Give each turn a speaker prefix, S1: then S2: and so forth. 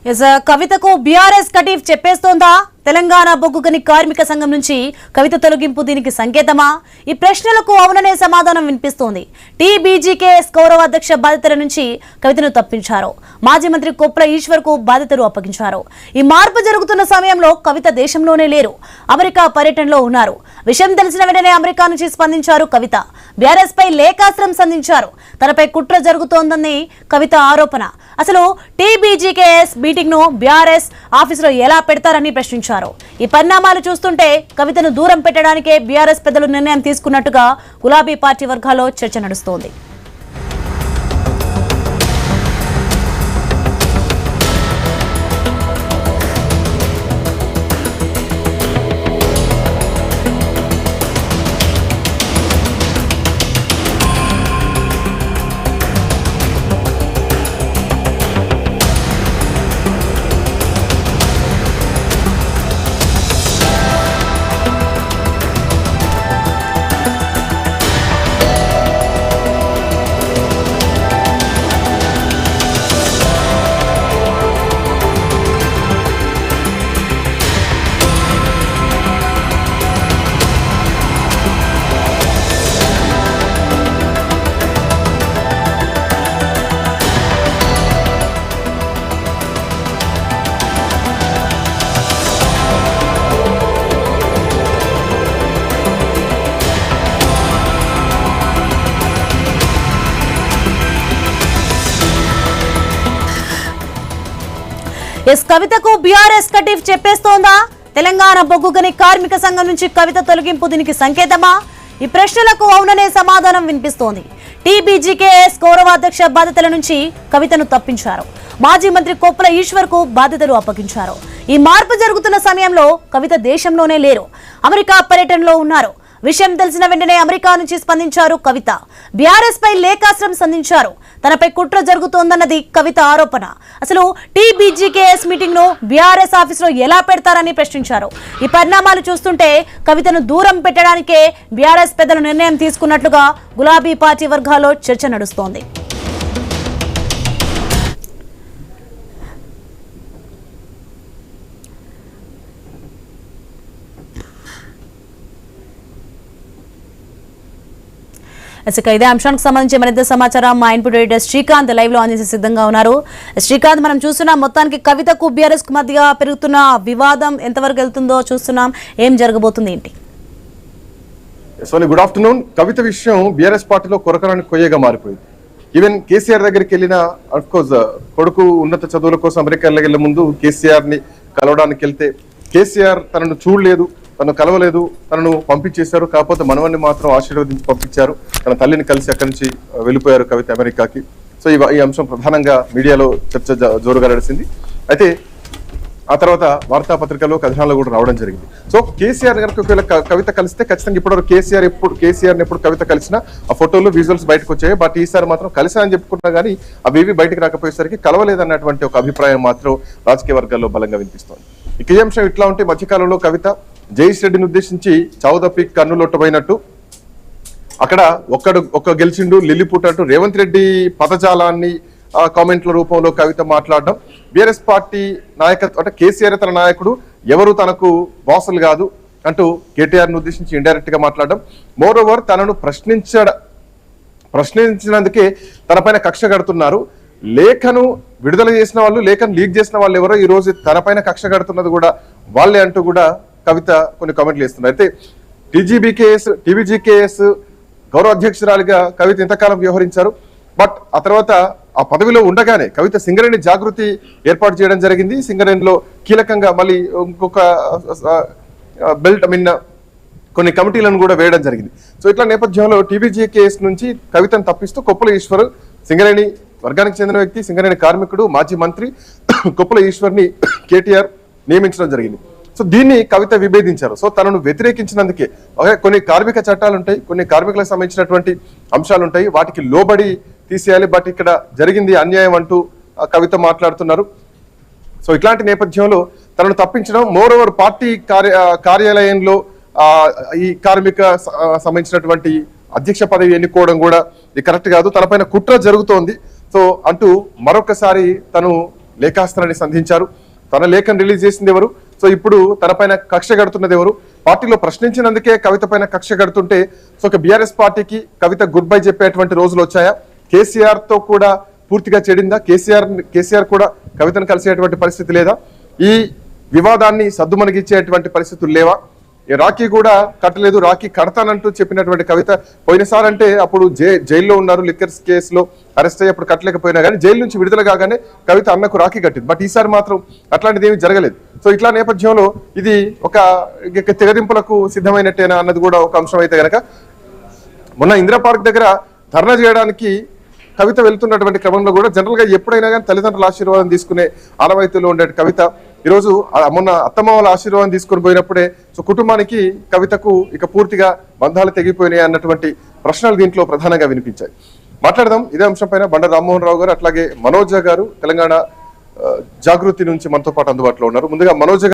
S1: కవితకు బీఆర్ఎస్ కటీఫ్ చెప్పేస్తోందా? తెలంగాణ బొగ్గుగని కార్మిక సంఘం నుంచి కవిత తొలగింపు దీనికి సంకేతమా? ఈ ప్రశ్నలకు అవుననే సమాధానం వినిపిస్తోంది. టీబీజీకేఎస్ గౌరవ అధ్యక్ష బాధ్యతల నుంచి కవితను తప్పించారు. మాజీ మంత్రి కొప్పుల ఈశ్వర్ కు బాధ్యతలు అప్పగించారు. ఈ మార్పు జరుగుతున్న సమయంలో కవిత దేశంలోనే లేరు, అమెరికా పర్యటనలో ఉన్నారు. విషయం తెలిసిన వెంటనే అమెరికా నుంచి స్పందించారు కవిత. బీఆర్ఎస్ పై లేఖాస్త్రం సంధించారు. తనపై కుట్ర జరుగుతోందని కవిత ఆరోపణ. అసలు టీబీజీకేఎస్ మీటింగ్ ను బీఆర్ఎస్ ఆఫీసులో ఎలా పెడతారని ప్రశ్నించారు. ఈ పరిణామాలు చూస్తుంటే కవితను దూరం పెట్టడానికే బీఆర్ఎస్ పెద్దలు నిర్ణయం తీసుకున్నట్టుగా గులాబీ పార్టీ వర్గాల్లో చర్చ నడుస్తోంది. కవితకు బీఆర్ఎస్ కటీఫ్ చెప్పేస్తోందా? తెలంగాణ బొగ్గుగని కార్మిక సంఘం నుంచి కవిత తొలగింపు దీనికి సంకేతమా? ఈ ప్రశ్నలకు అవుననే సమాధానం వినిపిస్తోంది. టీబీజీకేఎస్ గౌరవ అధ్యక్ష బాధ్యతల నుంచి కవితను తప్పించారు. మాజీ మంత్రి కొప్పుల ఈశ్వర్ కు బాధ్యతలు అప్పగించారు. ఈ మార్పు జరుగుతున్న సమయంలో కవిత దేశంలోనే లేరు, అమెరికా పర్యటనలో ఉన్నారు. విషయం తెలిసిన వెంటనే అమెరికా నుంచి స్పందించారు కవిత. బీఆర్ఎస్ పై లేఖాస్త్రం సంధించారు. తనపై కుట్ర జరుగుతోందన్నది కవిత ఆరోపణ. అసలు టీబీజీకేఎస్ మీటింగ్ ను బీఆర్ఎస్ ఆఫీసులో ఎలా పెడతారని ప్రశ్నించారు. ఈ పరిణామాలు చూస్తుంటే కవితను దూరం పెట్టడానికే బీఆర్ఎస్ పెద్దలు నిర్ణయం తీసుకున్నట్లుగా గులాబీ పార్టీ వర్గాల్లో చర్చ నడుస్తోంది. ఇదే అంశానికి సంబంధించి మరింత సమాచారం మా ఇన్పుట్ ఎడిటర్ శ్రీకాంత్ లైవ్ లో అందించే సిద్ధంగా ఉన్నారు. శ్రీకాంత్, మనం చూస్తున్నాం మొత్తానికి కవితకు బీఆర్ఎస్ కు మధ్య పెరుగుతున్న వివాదం ఎంతవరకు వెళ్తుందో చూస్తున్నాం. ఏం జరగబోతుంది ఏంటి?
S2: Soni, good afternoon. కవిత విషయం బీఆర్ఎస్ పార్టీలో కొరకరాని కొయ్యగా మారిపోయింది. ఈవెన్ కేసీఆర్ దగ్గరికి వెళ్ళిన, అఫ్ కోర్స్ కొడుకు ఉన్నత చదువుల కోసం అమెరికా వెళ్లే ముందు కేసీఆర్ ని కలవడానికి వెళ్తే కేసీఆర్ తనను చూడలేదు, తను కలవలేదు, తనను పంపించేశారు. కాకపోతే మనవన్ని మాత్రం ఆశీర్వదించి పంపించారు. తన తల్లిని కలిసి అక్కడి నుంచి వెళ్ళిపోయారు కవిత అమెరికాకి. సో ఈ అంశం ప్రధానంగా మీడియాలో చర్చ జోరుగా నడిచింది. అయితే ఆ తర్వాత వార్తాపత్రికలో కథనాలు కూడా రావడం జరిగింది. సో కేసీఆర్ గారికి ఒకవేళ కవిత కలిస్తే ఖచ్చితంగా ఇప్పటివరకు కేసీఆర్ ఎప్పుడు కవిత కలిసినా ఆ ఫోటోలు విజువల్స్ బయటకు వచ్చాయి. బట్ ఈసారి మాత్రం కలిసారని చెప్పుకుంటున్నా కానీ అవేవి బయటకు రాకపోయేసరికి కలవలేదన్నటువంటి ఒక అభిప్రాయం మాత్రం రాజకీయ వర్గాల్లో బలంగా వినిపిస్తోంది. ఇక ఈ అంశం ఇట్లా ఉంటే మధ్యకాలంలో కవిత జయేష్ రెడ్డిని ఉద్దేశించి చావుదప్పి కన్నులొట్టబోయినట్టు, అక్కడ ఒక్క గెలిచిండు లిల్లిపుట్ అంటూ రేవంత్ రెడ్డి పదజాలాన్ని కామెంట్ల రూపంలో కవిత మాట్లాడడం, బీఆర్ఎస్ పార్టీ నాయకత్వం అంటే కేసీఆర్ తన నాయకుడు, ఎవరు తనకు బాసులు కాదు అంటూ కేటీఆర్ ను ఉద్దేశించి ఇండైరెక్ట్ గా మాట్లాడడం, మోర్ ఓవర్ తనను ప్రశ్నించినందుకే తన పైన కక్ష కడుతున్నారు. లేఖను విడుదల చేసిన వాళ్ళు, లేఖను లీక్ చేసిన వాళ్ళు ఎవరో ఈ రోజు తన పైన కక్ష కడుతున్నది కూడా వాళ్ళే అంటూ కూడా కవిత కొన్ని కామెంట్లు ఇస్తున్నారు. అయితే టీబీజీకేఎస్ గౌరవ అధ్యక్షురాలిగా కవిత ఇంతకాలం వ్యవహరించారు. బట్ ఆ తర్వాత ఆ పదవిలో ఉండగానే కవిత సింగరేణి జాగృతి ఏర్పాటు చేయడం జరిగింది. సింగరేణిలో కీలకంగా మళ్ళీ ఇంకొక కొన్ని కమిటీలను కూడా వేయడం జరిగింది. సో ఇట్లా నేపథ్యంలో టీబీజీకేఎస్ నుంచి కవితను తప్పిస్తూ కొప్పుల ఈశ్వర్, సింగరేణి వర్గానికి చెందిన వ్యక్తి, సింగరేణి కార్మికుడు, మాజీ మంత్రి కొప్పుల ఈశ్వర్ని కేటీఆర్ నియమించడం జరిగింది. సో దీన్ని కవిత విభేదించారు. సో తనను వ్యతిరేకించినందుకే కొన్ని కార్మిక చట్టాలు ఉంటాయి, కొన్ని కార్మికులకు సంబంధించినటువంటి అంశాలు ఉంటాయి, వాటికి లోబడి తీసేయాలి. బట్ ఇక్కడ జరిగింది అన్యాయం అంటూ కవిత మాట్లాడుతున్నారు. సో ఇట్లాంటి నేపథ్యంలో తనను తప్పించడం, మోర్ ఓవర్ పార్టీ కార్యాలయంలో ఈ కార్మిక సంబంధించినటువంటి అధ్యక్ష పదవి ఎన్నుకోవడం కూడా ఇది కరెక్ట్ కాదు, తనపైన కుట్ర జరుగుతోంది సో అంటూ మరొకసారి తను లేఖాస్త్రాన్ని సంధించారు. తన లేఖను రిలీజ్ చేసింది ఎవరు? సో ఇప్పుడు తన పైన కక్ష కడుతున్నది ఎవరు? పార్టీలో ప్రశ్నించినందుకే కవిత పైన కక్ష కడుతుంటే సో ఒక బీఆర్ఎస్ పార్టీకి కవిత గుడ్ బై చెప్పేటువంటి రోజులు వచ్చాయా? కేసీఆర్ తో కూడా పూర్తిగా చెడిందా? కేసీఆర్ కూడా కవితను కలిసేటువంటి పరిస్థితి లేదా? ఈ వివాదాన్ని సద్దుమణిగిచ్చేటువంటి పరిస్థితులు లేవా? ఈ రాఖీ కూడా కట్టలేదు, రాఖీ కడతానంటూ చెప్పినటువంటి కవిత పోయినసారి అంటే అప్పుడు జైల్లో ఉన్నారు, లిక్కర్స్ కేసులో అరెస్ట్ అయ్యి అప్పుడు కట్టలేకపోయినా కానీ జైలు నుంచి విడుదల కాగానే కవిత అన్నకు రాఖీ కట్టింది. బట్ ఈసారి మాత్రం అట్లాంటిది ఏమీ జరగలేదు. సో ఇట్లా నేపథ్యంలో ఇది ఒక తెగరింపులకు సిద్ధమైనట్టేనా అన్నది కూడా ఒక అంశం అయితే గనక మొన్న ఇందిరా పార్క్ దగ్గర ధర్నా చేయడానికి కవిత వెళ్తున్నటువంటి క్రమంలో కూడా జనరల్ గా ఎప్పుడైనా కానీ తల్లిదండ్రుల ఆశీర్వాదం తీసుకునే ఆనవాయితీలో ఉండే కవిత ఈరోజు మొన్న అత్తమ్మ వాళ్ళ ఆశీర్వాదం తీసుకొని పోయినప్పుడే సో కుటుంబానికి కవితకు ఇక పూర్తిగా బంధాలు తెగిపోయినాయి అన్నటువంటి ప్రశ్నలు దీంట్లో ప్రధానంగా వినిపించాయి. మాట్లాడదాం ఇదే అంశం పైన. బండారు రామ్మోహన్ రావు గారు అట్లాగే మనోజ్ గారు తెలంగాణ జాగృతి నుంచి మనతో పాటు అందుబాటులో ఉన్నారు. ముందుగా మనోజ్